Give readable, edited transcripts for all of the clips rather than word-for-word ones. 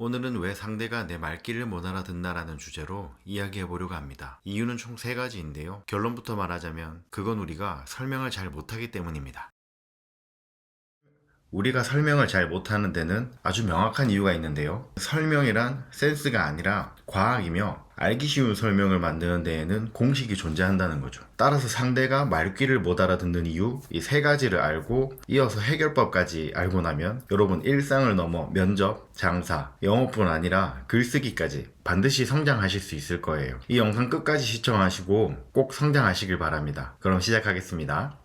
오늘은 왜 상대가 내 말귀를 못 알아듣나라는 주제로 이야기해 보려고 합니다. 이유는 총 3가지인데요. 결론부터 말하자면 그건 우리가 설명을 잘 못하기 때문입니다. 우리가 설명을 잘 못하는 데는 아주 명확한 이유가 있는데요. 설명이란 센스가 아니라 과학이며 알기 쉬운 설명을 만드는 데에는 공식이 존재한다는 거죠. 따라서 상대가 말귀를 못 알아듣는 이유, 이 3가지를 알고 이어서 해결법까지 알고 나면 여러분 일상을 넘어 면접, 장사, 영어뿐 아니라 글쓰기까지 반드시 성장하실 수 있을 거예요. 이 영상 끝까지 시청하시고 꼭 성장하시길 바랍니다. 그럼 시작하겠습니다.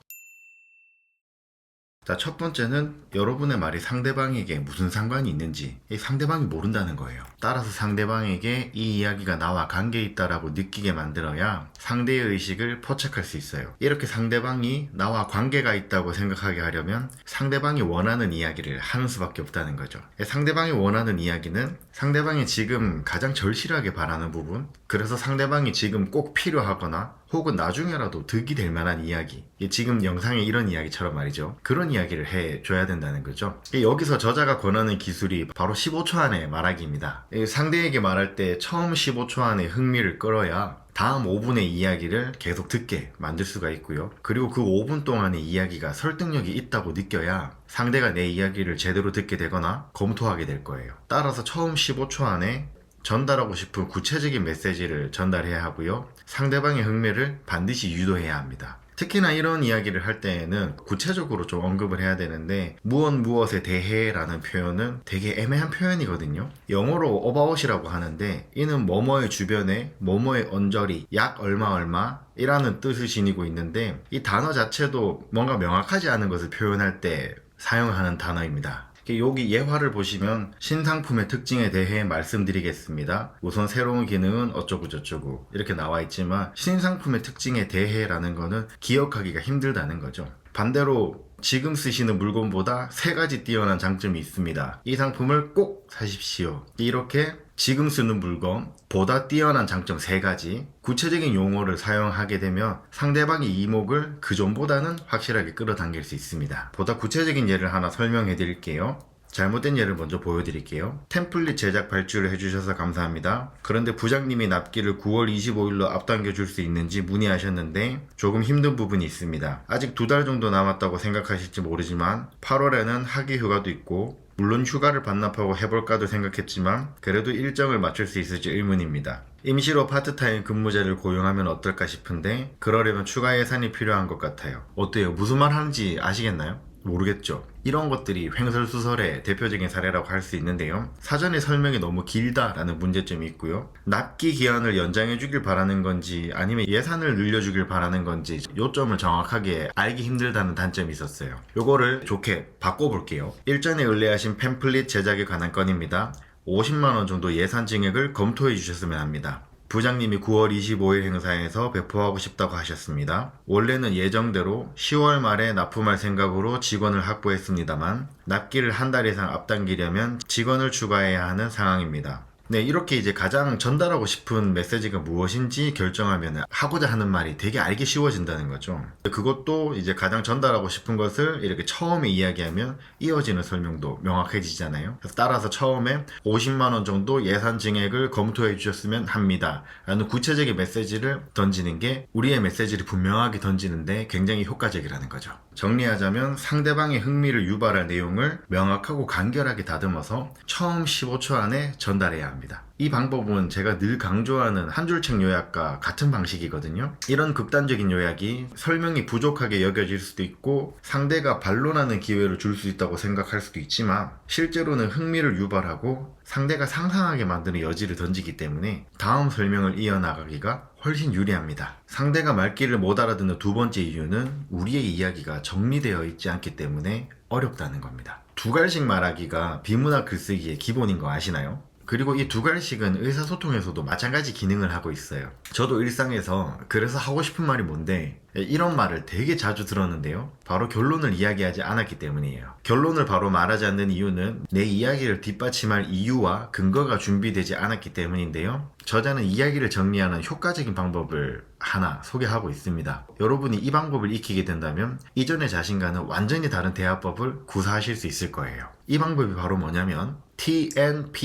자, 첫 번째는 여러분의 말이 상대방에게 무슨 상관이 있는지 이 상대방이 모른다는 거예요. 따라서 상대방에게 이 이야기가 나와 관계 있다라고 느끼게 만들어야 상대의 의식을 포착할 수 있어요. 이렇게 상대방이 나와 관계가 있다고 생각하게 하려면 상대방이 원하는 이야기를 하는 수밖에 없다는 거죠. 상대방이 원하는 이야기는 상대방이 지금 가장 절실하게 바라는 부분, 그래서 상대방이 지금 꼭 필요하거나 혹은 나중에라도 득이 될 만한 이야기, 지금 영상에 이런 이야기처럼 말이죠. 그런 이야기를 해줘야 된다는 거죠. 여기서 저자가 권하는 기술이 바로 15초 안에 말하기입니다. 상대에게 말할 때 처음 15초 안에 흥미를 끌어야 다음 5분의 이야기를 계속 듣게 만들 수가 있고요. 그리고 그 5분 동안의 이야기가 설득력이 있다고 느껴야 상대가 내 이야기를 제대로 듣게 되거나 검토하게 될 거예요. 따라서 처음 15초 안에 전달하고 싶은 구체적인 메시지를 전달해야 하고요. 상대방의 흥미를 반드시 유도해야 합니다. 특히나 이런 이야기를 할 때에는 구체적으로 좀 언급을 해야 되는데 무엇에 대해 라는 표현은 되게 애매한 표현이거든요. 영어로 about이라고 하는데 이는 뭐뭐의 주변에 뭐뭐의 언저리 약 얼마 이라는 뜻을 지니고 있는데 이 단어 자체도 뭔가 명확하지 않은 것을 표현할 때 사용하는 단어입니다. 여기 예화를 보시면 신상품의 특징에 대해 말씀드리겠습니다. 우선 새로운 기능은 어쩌고저쩌고 이렇게 나와 있지만 신상품의 특징에 대해라는 거는 기억하기가 힘들다는 거죠. 반대로 지금 쓰시는 물건보다 3가지 뛰어난 장점이 있습니다. 이 상품을 꼭 사십시오. 이렇게 지금 쓰는 물건 보다 뛰어난 장점 3가지 구체적인 용어를 사용하게 되면 상대방의 이목을 그 전보다는 확실하게 끌어당길 수 있습니다. 보다 구체적인 예를 하나 설명해 드릴게요. 잘못된 예를 먼저 보여드릴게요. 템플릿 제작 발주를 해주셔서 감사합니다. 그런데 부장님이 납기를 9월 25일로 앞당겨 줄 수 있는지 문의하셨는데 조금 힘든 부분이 있습니다. 아직 2달 정도 남았다고 생각하실지 모르지만 8월에는 학위 휴가도 있고 물론 휴가를 반납하고 해볼까도 생각했지만 그래도 일정을 맞출 수 있을지 의문입니다. 임시로 파트타임 근무자를 고용하면 어떨까 싶은데 그러려면 추가 예산이 필요한 것 같아요. 어때요? 무슨 말 하는지 아시겠나요? 모르겠죠. 이런 것들이 횡설수설의 대표적인 사례라고 할 수 있는데요. 사전에 설명이 너무 길다라는 문제점이 있고요. 납기 기한을 연장해 주길 바라는 건지 아니면 예산을 늘려주길 바라는 건지 요점을 정확하게 알기 힘들다는 단점이 있었어요. 요거를 좋게 바꿔볼게요. 일전에 의뢰하신 팸플릿 제작에 관한 건입니다. 50만원 정도 예산 증액을 검토해 주셨으면 합니다. 부장님이 9월 25일 행사에서 배포하고 싶다고 하셨습니다. 원래는 예정대로 10월 말에 납품할 생각으로 직원을 확보했습니다만 납기를 한 달 이상 앞당기려면 직원을 추가해야 하는 상황입니다. 네, 이렇게 이제 가장 전달하고 싶은 메시지가 무엇인지 결정하면 하고자 하는 말이 되게 알기 쉬워진다는 거죠. 그것도 이제 가장 전달하고 싶은 것을 이렇게 처음에 이야기하면 이어지는 설명도 명확해지잖아요. 그래서 따라서 처음에 50만원 정도 예산 증액을 검토해 주셨으면 합니다 라는 구체적인 메시지를 던지는 게 우리의 메시지를 분명하게 던지는데 굉장히 효과적이라는 거죠. 정리하자면 상대방의 흥미를 유발할 내용을 명확하고 간결하게 다듬어서 처음 15초 안에 전달해야 합니다. 이 방법은 제가 늘 강조하는 한 줄책 요약과 같은 방식이거든요. 이런 극단적인 요약이 설명이 부족하게 여겨질 수도 있고 상대가 반론하는 기회를 줄 수 있다고 생각할 수도 있지만 실제로는 흥미를 유발하고 상대가 상상하게 만드는 여지를 던지기 때문에 다음 설명을 이어나가기가 훨씬 유리합니다. 상대가 말귀를 못 알아듣는 2번째 이유는 우리의 이야기가 정리되어 있지 않기 때문에 어렵다는 겁니다. 2갈씩 말하기가 비문학 글쓰기의 기본인 거 아시나요? 그리고 이 2갈씩은 의사소통에서도 마찬가지 기능을 하고 있어요. 저도 일상에서 그래서 하고 싶은 말이 뭔데 이런 말을 되게 자주 들었는데요. 바로 결론을 이야기하지 않았기 때문이에요. 결론을 바로 말하지 않는 이유는 내 이야기를 뒷받침할 이유와 근거가 준비되지 않았기 때문인데요. 저자는 이야기를 정리하는 효과적인 방법을 하나 소개하고 있습니다. 여러분이 이 방법을 익히게 된다면 이전의 자신과는 완전히 다른 대화법을 구사하실 수 있을 거예요. 이 방법이 바로 뭐냐면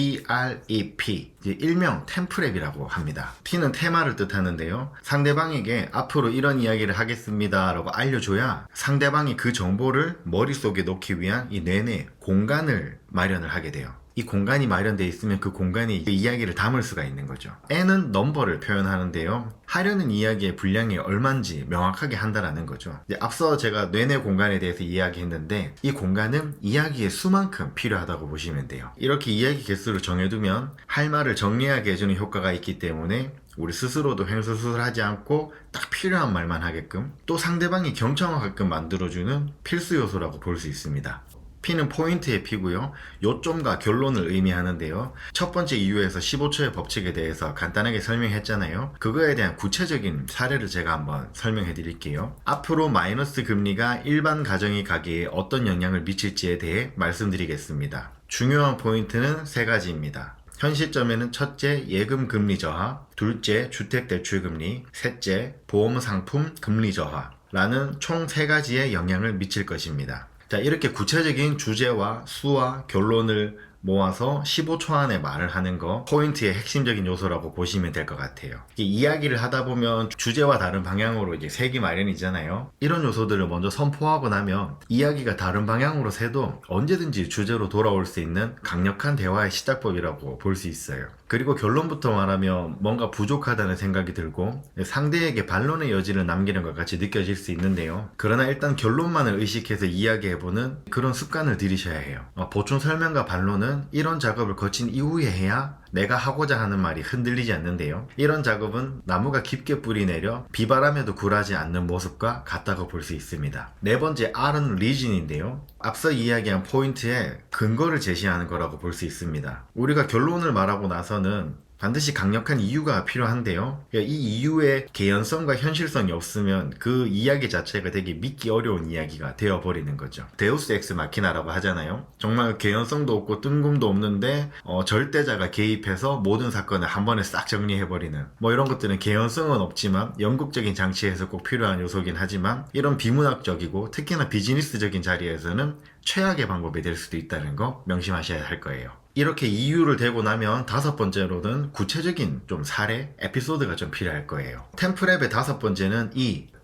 TNPREP, 일명 템프랩이라고 합니다. T는 테마를 뜻하는데요. 상대방에게 앞으로 이런 이야기를 하겠습니다 라고 알려줘야 상대방이 그 정보를 머릿속에 넣기 위한 이 뇌내 공간을 마련을 하게 돼요. 이 공간이 마련되어 있으면 그 공간에 이야기를 담을 수가 있는 거죠. N은 넘버를 표현하는데요. 하려는 이야기의 분량이 얼마인지 명확하게 한다라는 거죠. 앞서 제가 뇌내 공간에 대해서 이야기했는데 이 공간은 이야기의 수만큼 필요하다고 보시면 돼요. 이렇게 이야기 개수를 정해두면 할 말을 정리하게 해주는 효과가 있기 때문에 우리 스스로도 횡설수설하지 않고 딱 필요한 말만 하게끔, 또 상대방이 경청하게끔 만들어주는 필수 요소라고 볼 수 있습니다. P는 포인트의 P고요. 요점과 결론을 의미하는데요. 첫 번째 이유에서 15초의 법칙에 대해서 간단하게 설명했잖아요. 그거에 대한 구체적인 사례를 제가 한번 설명해 드릴게요. 앞으로 마이너스 금리가 일반 가정이 가기에 어떤 영향을 미칠지에 대해 말씀드리겠습니다. 중요한 포인트는 세 가지입니다. 현 시점에는 첫째, 예금 금리 저하, 둘째, 주택 대출 금리, 셋째, 보험 상품 금리 저하라는 총 세 가지의 영향을 미칠 것입니다. 자, 이렇게 구체적인 주제와 수와 결론을 모아서 15초 안에 말을 하는 거 포인트의 핵심적인 요소라고 보시면 될 것 같아요. 이야기를 하다 보면 주제와 다른 방향으로 이제 색이 마련이잖아요. 이런 요소들을 먼저 선포하고 나면 이야기가 다른 방향으로 새도 언제든지 주제로 돌아올 수 있는 강력한 대화의 시작법이라고 볼 수 있어요. 그리고 결론부터 말하면 뭔가 부족하다는 생각이 들고 상대에게 반론의 여지를 남기는 것 같이 느껴질 수 있는데요. 그러나 일단 결론만을 의식해서 이야기해보는 그런 습관을 들이셔야 해요. 보충 설명과 반론은 이런 작업을 거친 이후에 해야 내가 하고자 하는 말이 흔들리지 않는데요. 이런 작업은 나무가 깊게 뿌리 내려 비바람에도 굴하지 않는 모습과 같다고 볼 수 있습니다. 네 번째 R은 리즌인데요. 앞서 이야기한 포인트에 근거를 제시하는 거라고 볼 수 있습니다. 우리가 결론을 말하고 나서는 반드시 강력한 이유가 필요한데요. 이 이유에 개연성과 현실성이 없으면 그 이야기 자체가 되게 믿기 어려운 이야기가 되어버리는 거죠. 데우스 엑스 마키나라고 하잖아요. 정말 개연성도 없고 뜬금도 없는데 절대자가 개입해서 모든 사건을 한 번에 싹 정리해버리는, 이런 것들은 개연성은 없지만 연극적인 장치에서 꼭 필요한 요소긴 하지만 이런 비문학적이고 특히나 비즈니스적인 자리에서는 최악의 방법이 될 수도 있다는 거 명심하셔야 할 거예요. 이렇게 이유를 대고 나면 다섯 번째로는 구체적인 좀 사례, 에피소드가 좀 필요할 거예요. 템플랩의 다섯 번째는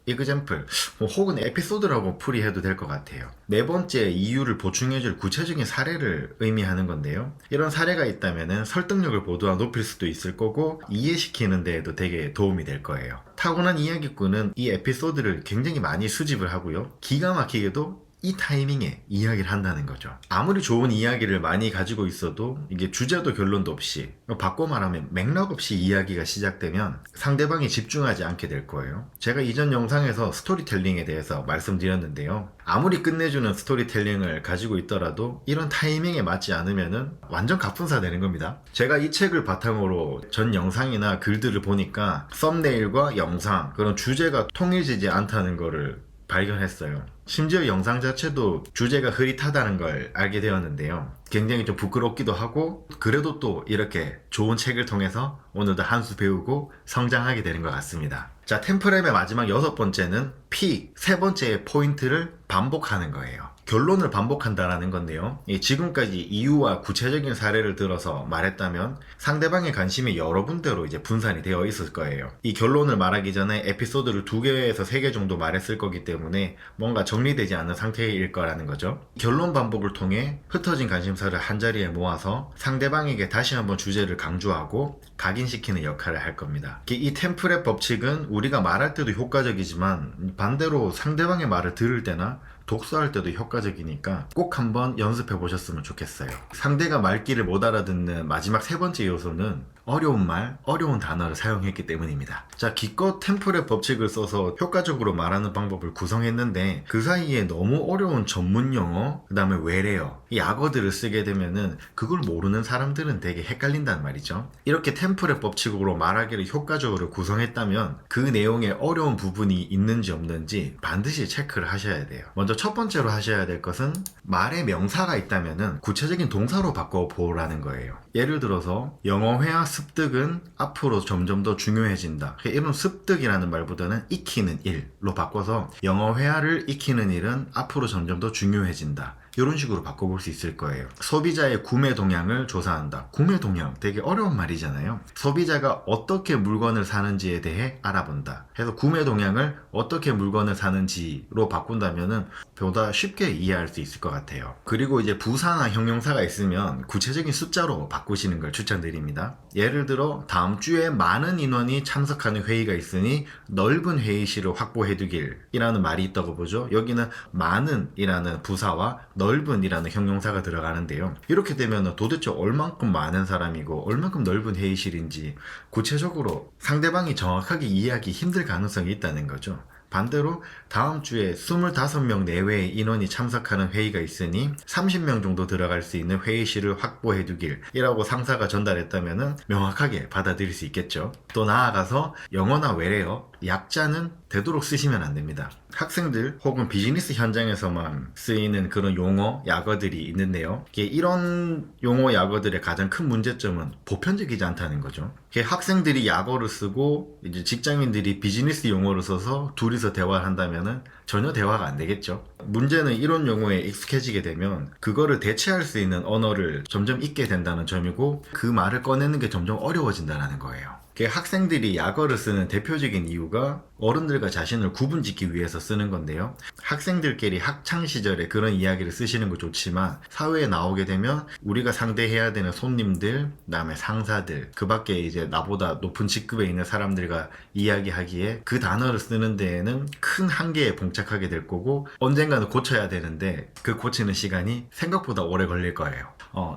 example, 혹은 에피소드라고 풀이해도 될 것 같아요. 네 번째 이유를 보충해줄 구체적인 사례를 의미하는 건데요. 이런 사례가 있다면 설득력을 보다 높일 수도 있을 거고 이해시키는 데에도 되게 도움이 될 거예요. 타고난 이야기꾼은 이 에피소드를 굉장히 많이 수집을 하고요. 기가 막히게도 이 타이밍에 이야기를 한다는 거죠. 아무리 좋은 이야기를 많이 가지고 있어도 이게 주제도 결론도 없이, 바꿔 말하면 맥락 없이 이야기가 시작되면 상대방이 집중하지 않게 될 거예요. 제가 이전 영상에서 스토리텔링에 대해서 말씀드렸는데요. 아무리 끝내주는 스토리텔링을 가지고 있더라도 이런 타이밍에 맞지 않으면은 완전 갑분싸 되는 겁니다. 제가 이 책을 바탕으로 전 영상이나 글들을 보니까 썸네일과 영상, 그런 주제가 통일지지 않다는 거를 발견했어요. 심지어 영상 자체도 주제가 흐릿하다는 걸 알게 되었는데요. 굉장히 좀 부끄럽기도 하고, 그래도 또 이렇게 좋은 책을 통해서 오늘도 한 수 배우고 성장하게 되는 것 같습니다. 자, 템플랩의 마지막 여섯 번째는 P, 세 번째의 포인트를 반복하는 거예요. 결론을 반복한다라는 건데요. 지금까지 이유와 구체적인 사례를 들어서 말했다면 상대방의 관심이 여러 군데로 이제 분산이 되어 있을 거예요. 이 결론을 말하기 전에 에피소드를 2개에서 3개 정도 말했을 거기 때문에 뭔가 정리되지 않은 상태일 거라는 거죠. 결론 반복을 통해 흩어진 관심사를 한자리에 모아서 상대방에게 다시 한번 주제를 강조하고 각인시키는 역할을 할 겁니다. 이 템플랩 법칙은 우리가 말할 때도 효과적이지만 반대로 상대방의 말을 들을 때나 독서할 때도 효과적이니까 꼭 한번 연습해 보셨으면 좋겠어요. 상대가 말귀를 못 알아듣는 마지막 세 번째 요소는 어려운 말, 어려운 단어를 사용했기 때문입니다. 자, 기껏 템플의 법칙을 써서 효과적으로 말하는 방법을 구성했는데 그 사이에 너무 어려운 전문 용어, 그 다음에 외래어, 이 악어들을 쓰게 되면은 그걸 모르는 사람들은 되게 헷갈린단 말이죠. 이렇게 템플의 법칙으로 말하기를 효과적으로 구성했다면 그 내용에 어려운 부분이 있는지 없는지 반드시 체크를 하셔야 돼요. 먼저 첫 번째로 하셔야 될 것은 말에 명사가 있다면은 구체적인 동사로 바꿔보라는 거예요. 예를 들어서 영어 회화 습득은 앞으로 점점 더 중요해진다. 이런 습득이라는 말보다는 익히는 일로 바꿔서 영어 회화를 익히는 일은 앞으로 점점 더 중요해진다. 이런 식으로 바꿔볼 수 있을 거예요. 소비자의 구매 동향을 조사한다. 구매 동향 되게 어려운 말이잖아요. 소비자가 어떻게 물건을 사는지에 대해 알아본다. 해서 구매 동향을 어떻게 물건을 사는지로 바꾼다면은 보다 쉽게 이해할 수 있을 것 같아요. 그리고 이제 부사나 형용사가 있으면 구체적인 숫자로 바꾸시는 걸 추천드립니다. 예를 들어 다음 주에 많은 인원이 참석하는 회의가 있으니 넓은 회의실을 확보해두길 이라는 말이 있다고 보죠. 여기는 많은 이라는 부사와 넓은 이라는 형용사가 들어가는데요. 이렇게 되면 도대체 얼만큼 많은 사람이고 얼만큼 넓은 회의실인지 구체적으로 상대방이 정확하게 이해하기 힘들 가능성이 있다는 거죠. 반대로 다음 주에 25명 내외의 인원이 참석하는 회의가 있으니 30명 정도 들어갈 수 있는 회의실을 확보해 두길 이라고 상사가 전달했다면 명확하게 받아들일 수 있겠죠. 또 나아가서 영어나 외래어, 약자는 되도록 쓰시면 안 됩니다. 학생들 혹은 비즈니스 현장에서만 쓰이는 그런 용어, 약어들이 있는데요. 이런 용어, 약어들의 가장 큰 문제점은 보편적이지 않다는 거죠. 학생들이 약어를 쓰고 이제 직장인들이 비즈니스 용어를 써서 둘이서 대화를 한다면은 전혀 대화가 안 되겠죠. 문제는 이런 용어에 익숙해지게 되면 그거를 대체할 수 있는 언어를 점점 잊게 된다는 점이고 그 말을 꺼내는 게 점점 어려워진다는 거예요. 학생들이 약어를 쓰는 대표적인 이유가 어른들과 자신을 구분짓기 위해서 쓰는 건데요. 학생들끼리 학창 시절에 그런 이야기를 쓰시는 거 좋지만 사회에 나오게 되면 우리가 상대해야 되는 손님들, 그다음에 상사들, 그 밖에 이제 나보다 높은 직급에 있는 사람들과 이야기하기에 그 단어를 쓰는 데에는 큰 한계에 봉착하게 될 거고 언젠가는 고쳐야 되는데 그 고치는 시간이 생각보다 오래 걸릴 거예요.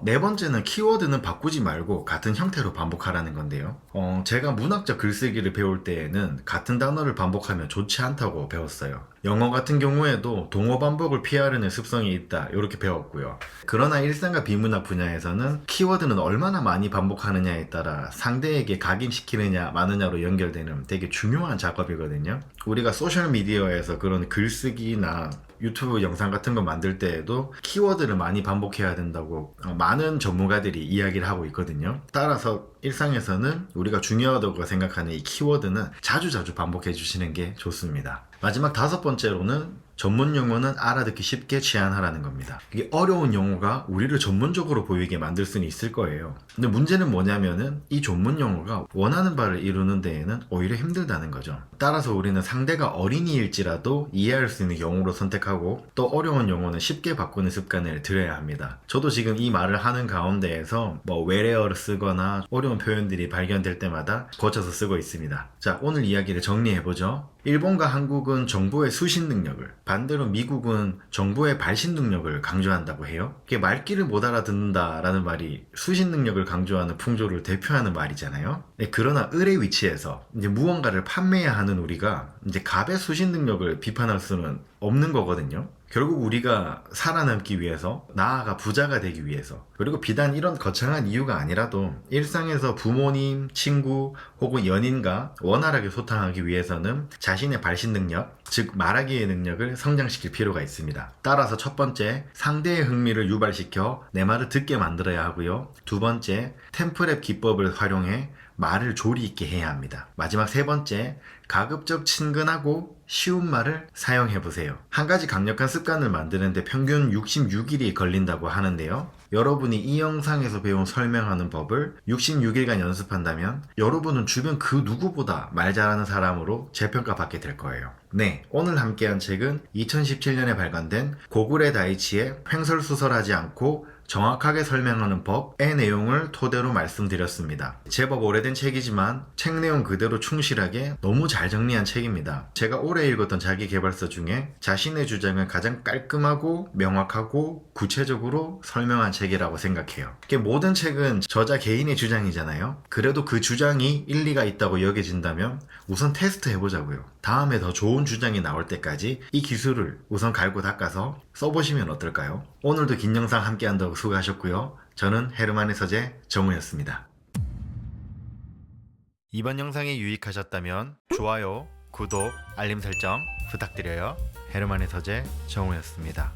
네 번째는 키워드는 바꾸지 말고 같은 형태로 반복하라는 건데요. 제가 문학적 글쓰기를 배울 때에는 같은 단어를 반복하면 좋지 않다고 배웠어요. 영어 같은 경우에도 동어 반복을 피하려는 습성이 있다 이렇게 배웠고요. 그러나 일상과 비문학 분야에서는 키워드는 얼마나 많이 반복하느냐에 따라 상대에게 각인시키느냐 마느냐로 연결되는 되게 중요한 작업이거든요. 우리가 소셜미디어에서 그런 글쓰기나 유튜브 영상 같은 거 만들 때에도 키워드를 많이 반복해야 된다고 많은 전문가들이 이야기를 하고 있거든요. 따라서 일상에서는 우리가 중요하다고 생각하는 이 키워드는 자주자주 반복해 주시는 게 좋습니다. 마지막 다섯 번째로는 전문 용어는 알아듣기 쉽게 제한하라는 겁니다. 이게 어려운 용어가 우리를 전문적으로 보이게 만들 수는 있을 거예요. 근데 문제는 뭐냐면은 이 전문 용어가 원하는 바를 이루는 데에는 오히려 힘들다는 거죠. 따라서 우리는 상대가 어린이일지라도 이해할 수 있는 용어로 선택하고 또 어려운 용어는 쉽게 바꾸는 습관을 들여야 합니다. 저도 지금 이 말을 하는 가운데에서 외래어를 쓰거나 어려운 표현들이 발견될 때마다 고쳐서 쓰고 있습니다. 자, 오늘 이야기를 정리해보죠. 일본과 한국은 정보의 수신 능력을, 반대로 미국은 정보의 발신 능력을 강조한다고 해요. 이게 말귀를 못 알아듣는다라는 말이 수신 능력을 강조하는 풍조를 대표하는 말이잖아요. 네, 그러나 을의 위치에서 이제 무언가를 판매해야 하는 우리가 이제 갑의 수신 능력을 비판할 수는 없는 거거든요. 결국 우리가 살아남기 위해서, 나아가 부자가 되기 위해서, 그리고 비단 이런 거창한 이유가 아니라도 일상에서 부모님, 친구 혹은 연인과 원활하게 소통하기 위해서는 자신의 발신 능력, 즉 말하기의 능력을 성장시킬 필요가 있습니다. 따라서 첫 번째, 상대의 흥미를 유발시켜 내 말을 듣게 만들어야 하고요. 두 번째, 템플랩 기법을 활용해 말을 조리 있게 해야 합니다. 마지막 세 번째, 가급적 친근하고 쉬운 말을 사용해보세요. 한 가지 강력한 습관을 만드는데 평균 66일이 걸린다고 하는데요. 여러분이 이 영상에서 배운 설명하는 법을 66일간 연습한다면 여러분은 주변 그 누구보다 말 잘하는 사람으로 재평가받게 될 거예요. 네, 오늘 함께한 책은 2017년에 발간된 고구레 다이치의 횡설수설하지 않고 정확하게 설명하는 법의 내용을 토대로 말씀드렸습니다. 제법 오래된 책이지만 책 내용 그대로 충실하게 너무 잘 정리한 책입니다. 제가 올해 읽었던 자기계발서 중에 자신의 주장을 가장 깔끔하고 명확하고 구체적으로 설명한 책이라고 생각해요. 모든 책은 저자 개인의 주장이잖아요. 그래도 그 주장이 일리가 있다고 여겨진다면 우선 테스트 해보자고요. 다음에 더 좋은 주장이 나올 때까지 이 기술을 우선 갈고 닦아서 써보시면 어떨까요? 오늘도 긴 영상 함께 한다고 수고하셨고요. 저는 헤르만의 서재 정우였습니다. 이번 영상이 유익하셨다면 좋아요, 구독, 알림 설정 부탁드려요. 헤르만의 서재 정우였습니다.